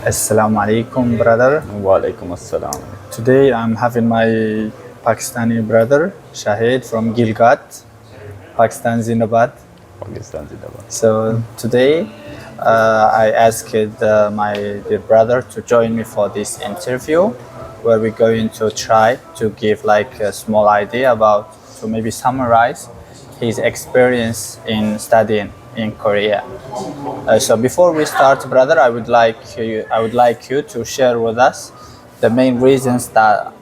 Assalamu alaikum, brother. Walaikum assalam. Today I'm having my Pakistani brother, Shahid from Gilgit, Pakistan, Zindabad. Pakistan Zindabad. So today I asked my dear brother to join me for this interview where we're going to try to give like a small idea about, to maybe summarize his experience in studying in Korea. So before we start, brother, I would like you to share with us the main reasons that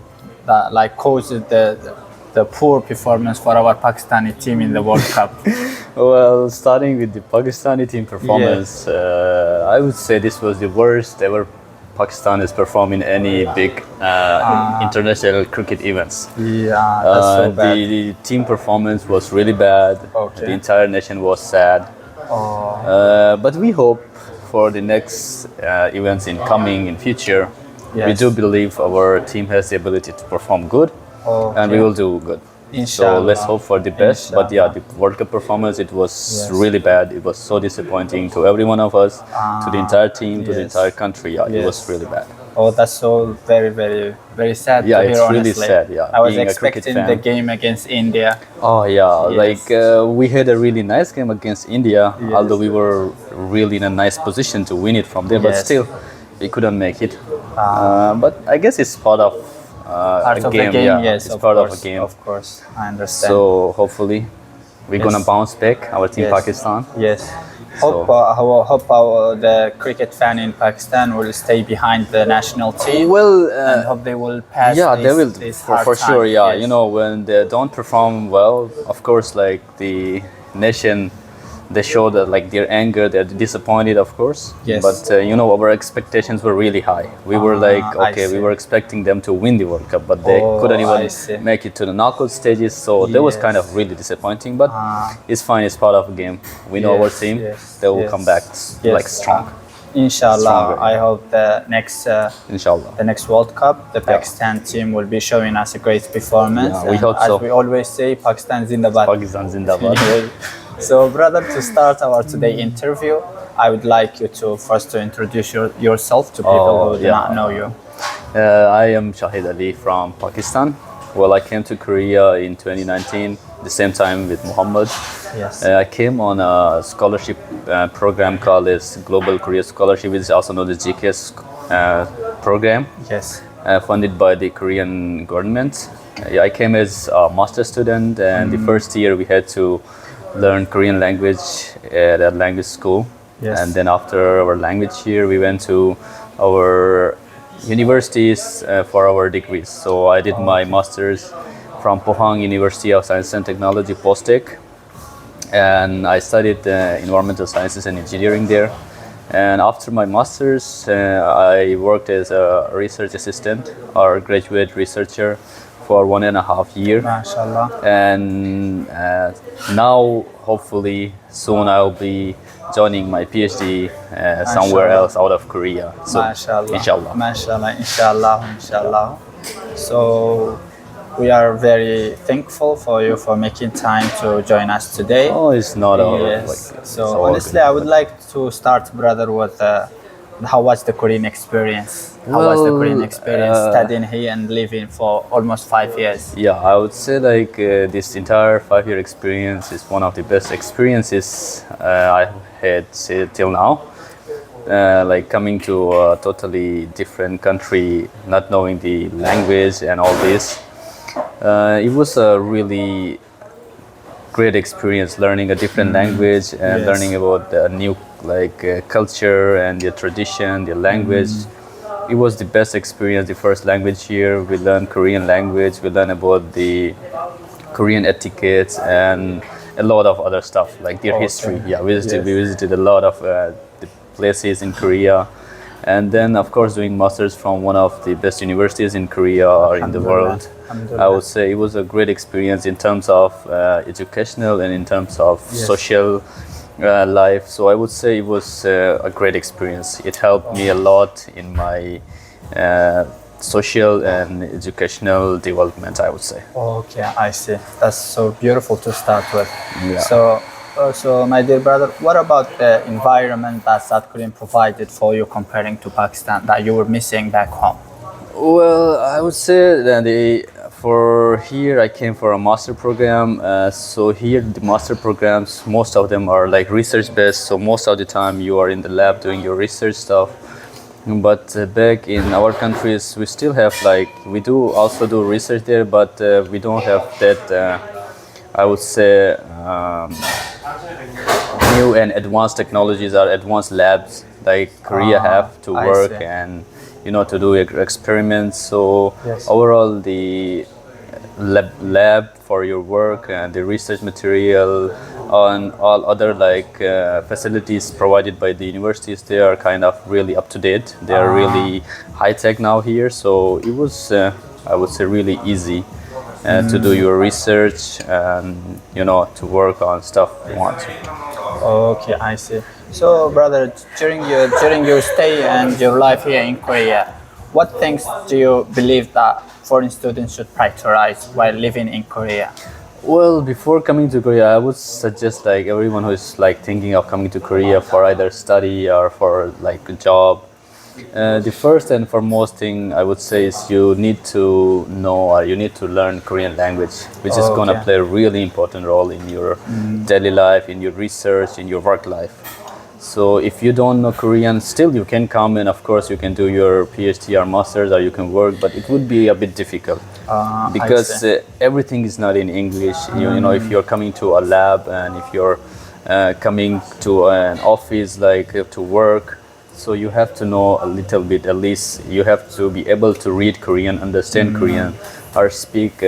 like caused the poor performance for our Pakistani team in the World Cup. Well, starting with the Pakistani team performance, I would say this was the worst ever Pakistan has performed in any big international cricket events. Yeah, that's so bad. The team performance was really bad. Okay. The entire nation was sad. But we hope for the next events in future. Yes. We do believe our team has the ability to perform good, and we will do good. Inshallah. So let's hope for the best. Inshallah. But yeah, the World Cup performance, it was Yes. really bad. It was so disappointing to every one of us, to the entire team, to the Yes. entire country. Yeah, it was Yes. really bad. Oh, that's so very sad Yeah, to it's hear, really honestly. sad, yeah, I was being a cricket expecting the fan. game against India. Oh yeah, Yes. like we had a really nice game against India, Yes. although we were really in a nice position to win it from there, but Yes. still we couldn't make it. But I guess it's part of Part a of game. the game, Yeah, yes, it's of part course, of a game. Of course, I understand. So hopefully we're Yes. gonna bounce back, our team Yes. Pakistan. Yes. So- Hope the cricket fan in Pakistan will stay behind the national team. Well, and hope they will pass. yeah, this, they will this for hard sure. time. Yeah, Yes. you know, when they don't perform well, of course, like the nation, they show that like their anger, they're disappointed, of course. Yes. But you know, our expectations were really high. We were like, I okay, we see. were expecting them to win the World Cup, but they Oh, couldn't I even see. make it to the knockout stages. So that was kind Yes. of really disappointing. But it's fine. It's part of the game. We know our Yes, team. yes, They will yes. come back Yes. like strong. Inshallah, Stronger. I hope the next Inshallah. World Cup, the Pakistan team will be showing us a great performance. Yeah, we And hope as so. we always say, Pakistan Zindabad. Pakistan Zindabad. So, brother, to start our today interview, I would like you to first to introduce yourself to people who do yeah. not know you. I am Shahid Ali from Pakistan. Well, I came to Korea in 2019, the same time with Muhammad. Yes. I came on a scholarship program called as Global Korea Scholarship, which is also known as GKS program, Yes. funded by the Korean government. I came as a master student, and the first year we had to learn Korean language at a language school. Yes. And then after our language year, we went to our universities for our degrees. So I did my master's from Pohang University of Science and Technology, Post-Tech, and I studied environmental sciences and engineering there. And after my master's, I worked as a research assistant or graduate researcher for 1.5 years. MashaAllah. And now hopefully soon I'll be joining my PhD somewhere Mashallah. else out of Korea. So MashaAllah. inshallah. MashaAllah. Inshallah. So, we are very thankful for you for making time to join us today. Oh, it's not all Yes. like it's So all honestly, good. I would like to start, brother, with how was the Korean experience? How was the Korean Well, experience studying here and living for almost 5 years? Yeah, I would say like this entire 5-year experience is one of the best experiences I had till now. Like coming to a totally different country, not knowing the language and all this. It was a really great experience learning a different language and Yes. learning about the new culture and their tradition, their language. It was the best experience. The first language here, we learned Korean language. We learned about the Korean etiquettes and a lot of other stuff like their history. Yeah, we visited a lot of the places in Korea. And then, of course, doing masters from one of the best universities in Korea or in the world. I would say it was a great experience in terms of educational and in terms of social life. So I would say it was a great experience. It helped me a lot in my social and educational development, I would say. Okay, I see. That's so beautiful to start with. Yeah. So So, my dear brother, what about the environment that South Korea provided for you comparing to Pakistan that you were missing back home? Well, I would say that for here I came for a master program. So here the master programs, most of them are like research based. So most of the time you are in the lab doing your research stuff. But back in our countries, we still have like we do also do research there, but we don't have that. I would say new and advanced technologies or advanced labs like Korea have to I work see. and to do experiments. So Yes. overall, the lab for your work and the research material and all other like facilities provided by the universities, they are kind of really up to date. They are really high tech now here. So it was, I would say, really easy to do your research and to work on stuff you want to. Okay, I see. So, brother, during your stay and your life here in Korea, what things do you believe that foreign students should prioritize while living in Korea? Well, before coming to Korea, I would suggest like everyone who is like thinking of coming to Korea for either study or for like a job. The first and foremost thing I would say is you need to know or you need to learn Korean language, which is going to Okay. play a really important role in your daily life, in your research, in your work life. So if you don't know Korean, still you can come and of course you can do your PhD or master's or you can work, but it would be a bit difficult because see. everything is not in English. You know, if you're coming to a lab and if you're coming to an office like to work, so you have to know a little bit, at least you have to be able to read Korean, understand Korean, or speak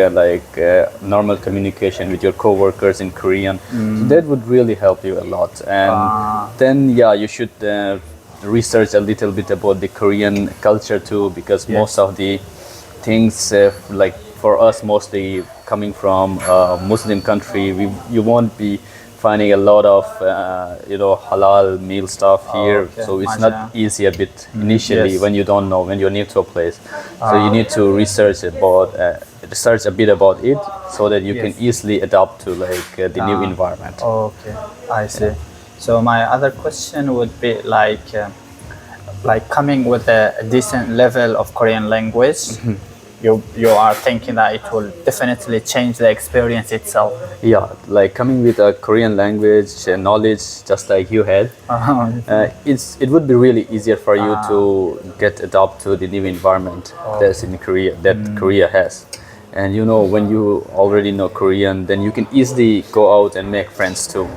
normal communication with your coworkers in Korean. So that would really help you a lot. And then, yeah, you should research a little bit about the Korean culture too, because most of the things, like for us, mostly coming from a Muslim country, you won't be finding a lot of halal meal stuff here, okay. so it's Mashallah. not easy a bit initially Yes. when you don't know, when you're new to a place. So you need to research a bit about it so that you can Yes. easily adapt to like the new environment. Okay, I see. So my other question would be like coming with a decent level of Korean language. You are thinking that it will definitely change the experience itself. Yeah, like coming with a Korean language knowledge just like you had, it would be really easier for you to get adapt to the new environment that's in Korea that Korea has. And when you already know Korean, then you can easily go out and make friends too.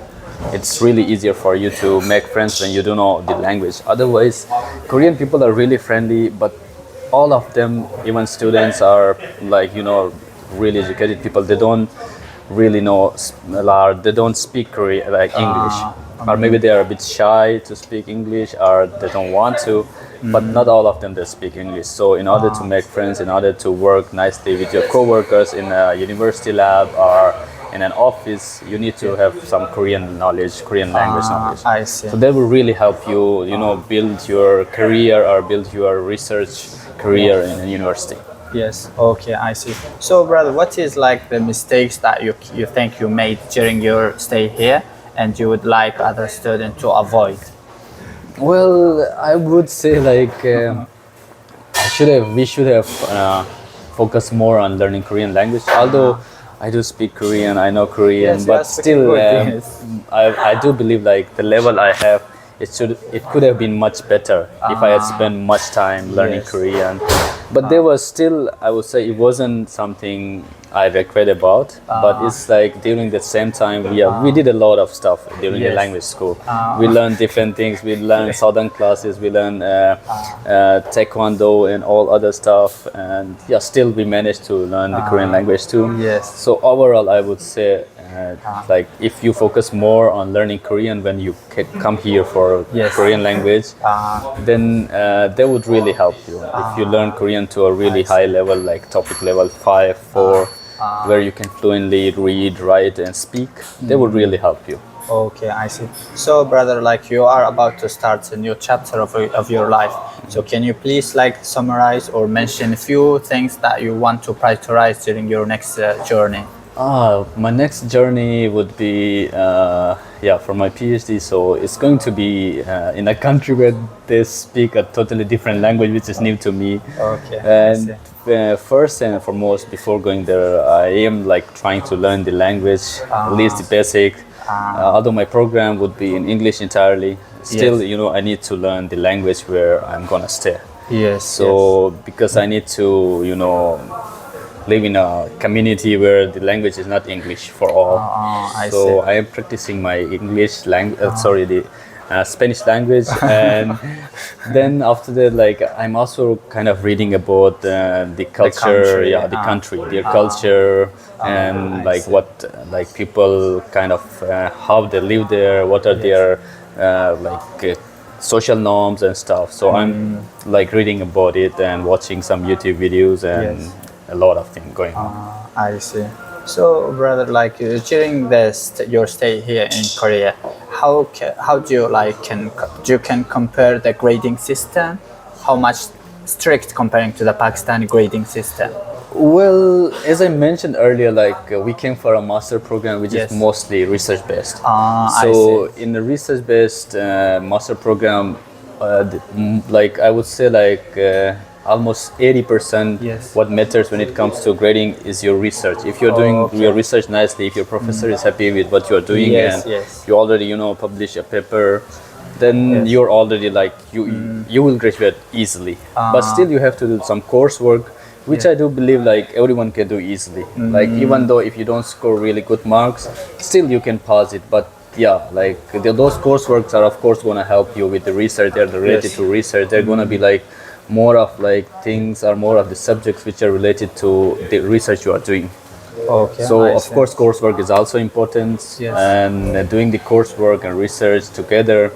It's really easier for you to make friends when you don't know the language. Otherwise, Korean people are really friendly, but all of them, even students, are like really educated people. They don't really know they don't speak Korean like English, or maybe they are a bit shy to speak English, or they don't want to. But not all of them they speak English. So in order to make friends, in order to work nicely with your coworkers in a university lab or in an office, you need to have some Korean knowledge, Korean language knowledge. I see. So that will really help you, build your career or build your research career in a university. Yes. Okay, I see. So, brother, what is like the mistakes that you think you made during your stay here, and you would like other students to avoid? Well, I would say like we should have focused more on learning Korean language. Although I do speak Korean, I know Korean, Yes, you but are speaking still, good, yes. I do believe like the level I have, it could have been much better if I had spent much time learning Yes. Korean. But there was still, I would say, it wasn't something I regret about. But it's like during the same time, we did a lot of stuff during the Yes. language school. We learned different things. We learned southern classes. We learned taekwondo and all other stuff. And yeah, still we managed to learn the Korean language too. Yes. So overall, I would say, like if you focus more on learning Korean when you come here for Yes. Korean language, then that would really help you. If you learn Korean to a really high level, like topic level 5, 4, where you can fluently read, write, and speak, that would really help you. Okay, I see. So, brother, like you are about to start a new chapter of your life. So, can you please like summarize or mention a few things that you want to prioritize during your next journey? My next journey would be, for my PhD. So it's going to be in a country where they speak a totally different language, which is new to me. Okay. And first and foremost, before going there, I am like trying to learn the language, at least the basic. Although my program would be in English entirely, still, Yes. you know, I need to learn the language where I'm gonna stay. Yes. So because I need to, you know, live in a community where the language is not English for all. I So see. I am practicing my English language, the Spanish language, and then after that, like I'm also kind of reading about the culture, country, the country, their culture, and I like see. what like people kind of how they live there, what are their social norms and stuff. So I'm like reading about it and watching some YouTube videos and Yes. a lot of things going on. I see. So, brother, like during your stay here in Korea, how do you can compare the grading system? How much strict comparing to the Pakistani grading system? Well, as I mentioned earlier, like we came for a master program which Yes. is mostly research based. I So in the research based master program, like I would say like almost 80% Yes. what matters when it comes to grading is your research. If you're doing okay. your research nicely, if your professor is happy with what you're doing Yes, and yes. you already, you know, publish a paper, then Yes. you're already like you will graduate easily. But still you have to do some coursework, which I do believe like everyone can do easily. Like even though if you don't score really good marks, still you can pass it. But yeah, like those courseworks are of course gonna help you with the research. They're related Yes. to research. They're gonna be like more of like things or more of the subjects which are related to the research you are doing. Okay. So I of see. course coursework is also important, Yes. and doing the coursework and research together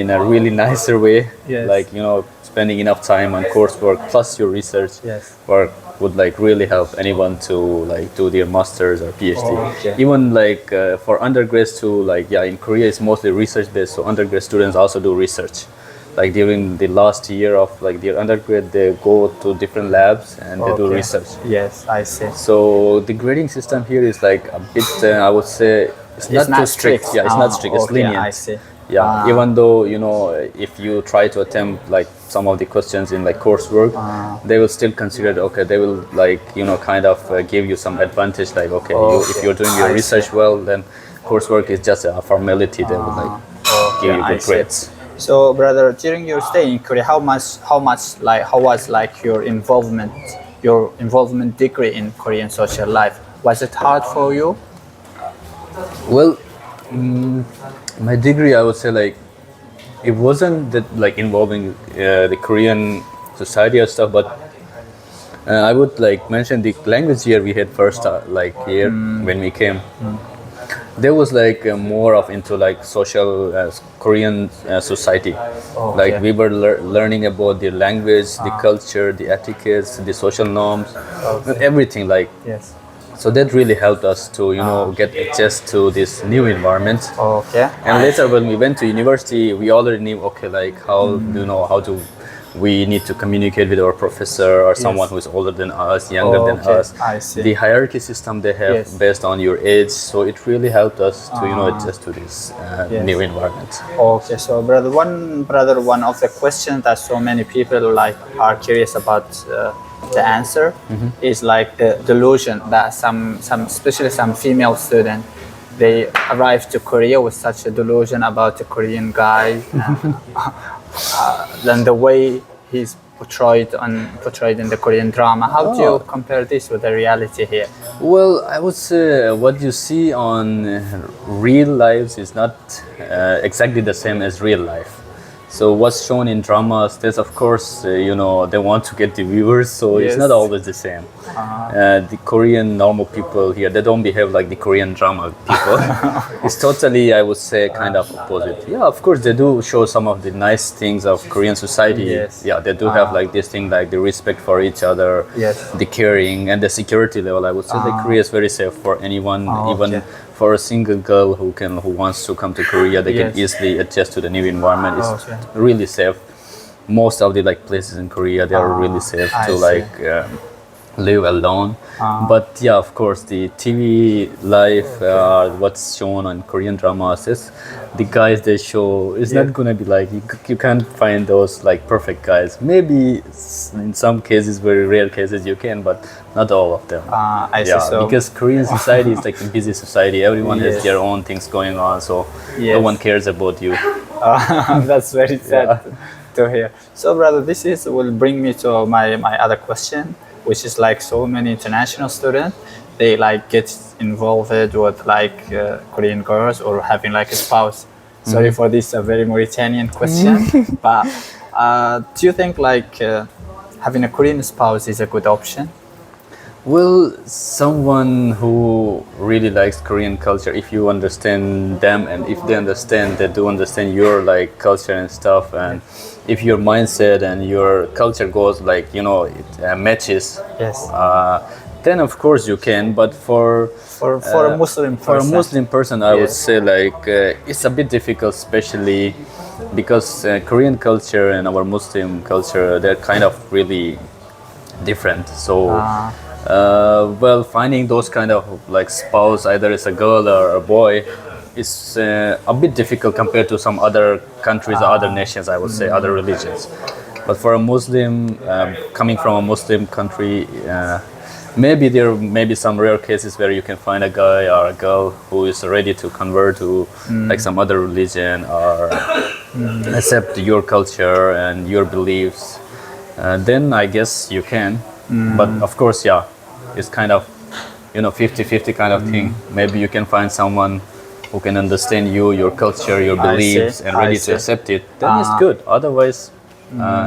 in a really nicer way, Yes. like you know spending enough time on coursework plus your research Yes. work would like really help anyone to like do their masters or PhD. Okay. Even like for undergrads too, like in Korea it's mostly research based, so undergrad students also do research. Like during the last year of like their undergrad, they go to different labs and they do Okay. research. Yes, I see. So the grading system here is like a bit, I would say, it's not too strict. Yeah, it's not strict. It's okay, lenient. I see. Yeah, even though you know if you try to attempt like some of the questions in like coursework, they will still consider it, okay. They will like you know kind of give you some advantage. Like okay, if you're doing your I research see. well, then coursework is just a formality. They will like give you I good see. grades. So, brother, during your stay in Korea, how was like your involvement degree in Korean social life? Was it hard for you? Well, my degree, I would say like it wasn't that like involving the Korean society or stuff, but I would like mention the language year we had first like year when we came. There was like more of into like social Korean society. Like we were learning about the language, the culture, the etiquettes, the social norms, everything like. Yes. So that really helped us to you know get adjust to this new environment. Okay. And later when we went to university, we already knew okay like how you know how to we need to communicate with our professor or someone who is older than us, younger than us. I see. The hierarchy system they have Yes. based on your age, so it really helped us to you know adjust to this new environment. Okay, so one of the questions that so many people like are curious about the answer is like the delusion that some especially some female student they arrive to Korea with such a delusion about the Korean guy, than the way he's portrayed in the Korean drama. How do you compare this with the reality here? Well, I would say what you see on real lives is not exactly the same as real life. So what's shown in dramas, there's of course, you know, they want to get the viewers, so it's not Yes. always the same. The Korean normal people here, they don't behave like the Korean drama people. It's totally, I would say, kind of opposite. Yeah, of course, they do show some of the nice things of Korean society. Yes. Yeah, they do have like this thing, like the respect for each other, Yes. the caring, and the security level. I would say that Korea is very safe for anyone, even for a single girl who wants to come to Korea. They can easily adjust to the new environment. It's really safe. Most of the like places in Korea, they are really safe I to see. like live alone. But yeah, of course, the TV life, what's shown on Korean dramas is the guys they show is not gonna be like you can't find those like perfect guys. Maybe in some cases, very rare cases, you can, but not all of them. I see. Yeah, So because Korean society is like a busy society. Everyone has their own things going on, so no one cares about you. that's very sad to hear. So, brother, will bring me to my other question, which is like so many international students, they like get involved with like Korean girls or having like a spouse. Sorry for this very Mauritanian question, but do you think like having a Korean spouse is a good option? Well, someone who really likes Korean culture, if you understand them and if they do understand your like culture and stuff, and if your mindset and your culture goes like it matches, Yes. then of course you can. But for a Muslim person, I would say like it's a bit difficult, especially because Korean culture and our Muslim culture, they're kind of really different. So. Well, finding those kind of like spouse, either it's a girl or a boy, is a bit difficult compared to some other countries or other nations, I would say, other religions. But for a Muslim, coming from a Muslim country, maybe there may be some rare cases where you can find a guy or a girl who is ready to convert to like some other religion or accept your culture and your beliefs. Then I guess you can. But of course, yeah, it's kind of 50-50 kind of thing. Maybe you can find someone who can understand you, your culture, your beliefs, and ready to accept it. Then it's good. Otherwise,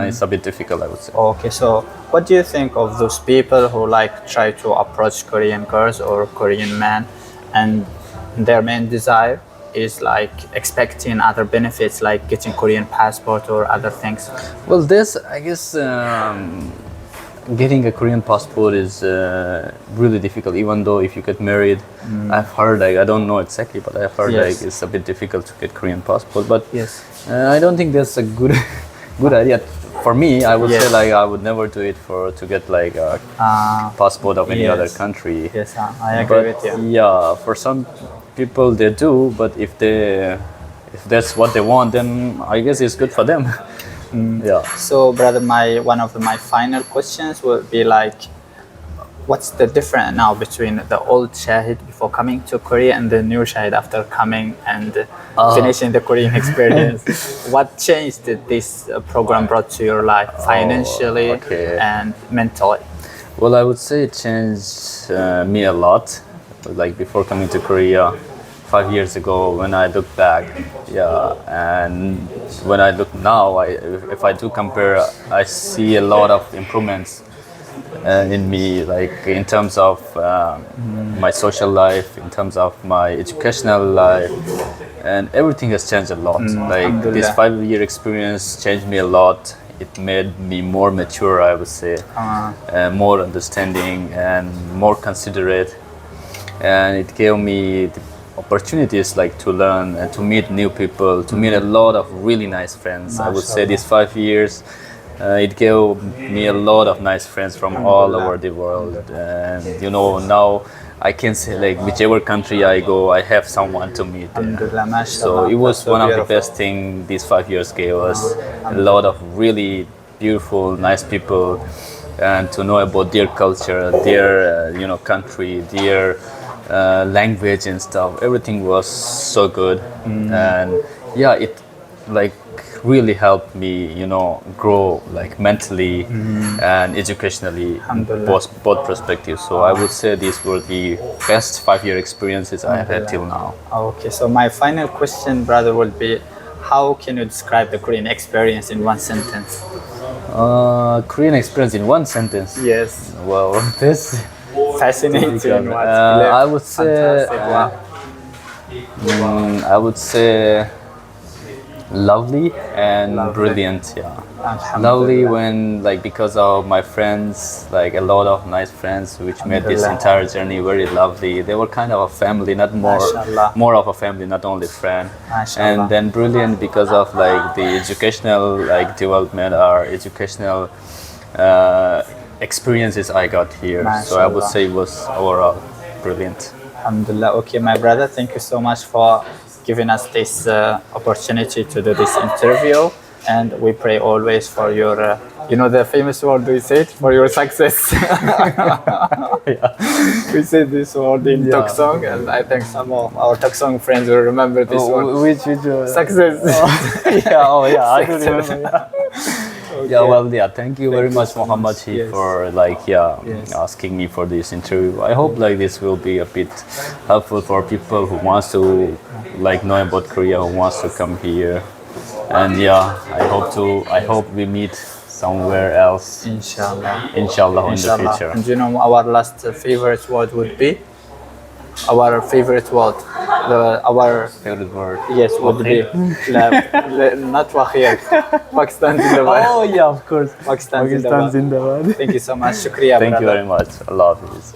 it's a bit difficult, I would say. Okay, so what do you think of those people who like try to approach Korean girls or Korean men, and their main desire is like expecting other benefits like getting Korean passport or other things? Well, I guess getting a Korean passport is really difficult. Even though if you get married, I've heard I don't know exactly, but I've heard like it's a bit difficult to get Korean passport. But I don't think that's a good idea. For me, I would say like I would never do it to get like a passport of any other country. Yes, I agree with you. Yeah, for some people they do, but if that's what they want, then I guess it's good for them. Yeah. So, brother, one of my final questions will be like, what's the difference now between the old Shahid before coming to Korea and the new Shahid after coming and finishing the Korean experience? What change did this program brought to your life financially and mentally? Well, I would say it changed me a lot. Like before coming to Korea, 5 years ago, when I look back, and when I look now, if I do compare, I see a lot of improvements in me, like in terms of my social life, in terms of my educational life, and everything has changed a lot. Like this 5-year experience changed me a lot. It made me more mature, I would say, more understanding and more considerate, and it gave me the opportunities like to learn and to meet new people, to meet a lot of really nice friends. I would say these 5 years, it gave me a lot of nice friends from all over the world. And now I can say like whichever country I go, I have someone to meet there. So it was one of the best things these 5 years gave us. A lot of really beautiful, nice people, and to know about their culture, their country, their language and stuff. Everything was so good, and it like really helped me grow like mentally and educationally, both perspectives. So I would say these were the best 5-year experiences I have had till now. Okay, so my final question, brother, will be, how can you describe the Korean experience in one sentence? Korean experience in one sentence? Yes. Well, this fascinating. I would say I would say lovely and brilliant. Lovely when like because of my friends, like a lot of nice friends which made this entire journey very lovely. They were kind of a family, not more of a family, not only friend. And then brilliant because of like the educational like development or educational experiences I got here. So I would MashaAllah. say it was overall brilliant. Alhamdulillah. Okay, my brother, thank you so much for giving us this opportunity to do this interview. And we pray always for your, you know, the famous word we said, for your success. We said this word in Yeah. Toksong, and I think some of our Toksong friends will remember this word. Which Success. I do remember. Yeah, well, yeah. Thank you very much, so Muhammad, much. Shahid, Yes. for Yes. asking me for this interview. I hope like this will be a bit helpful for people who wants to know about Korea, who wants to come here, and yeah, I hope we meet somewhere else, Inshallah. inshallah, in the Inshallah. future. And you know, our last favorite word would be? Our favorite word. Our Favorite word? yes would be not Wakhir. Pakistan Zindabad. Oh yeah, of course. Pakistan Pakistan Zindabad. Zindabad. Thank you so much. Shukriya, Thank you brother. very much. Allah Hafiz.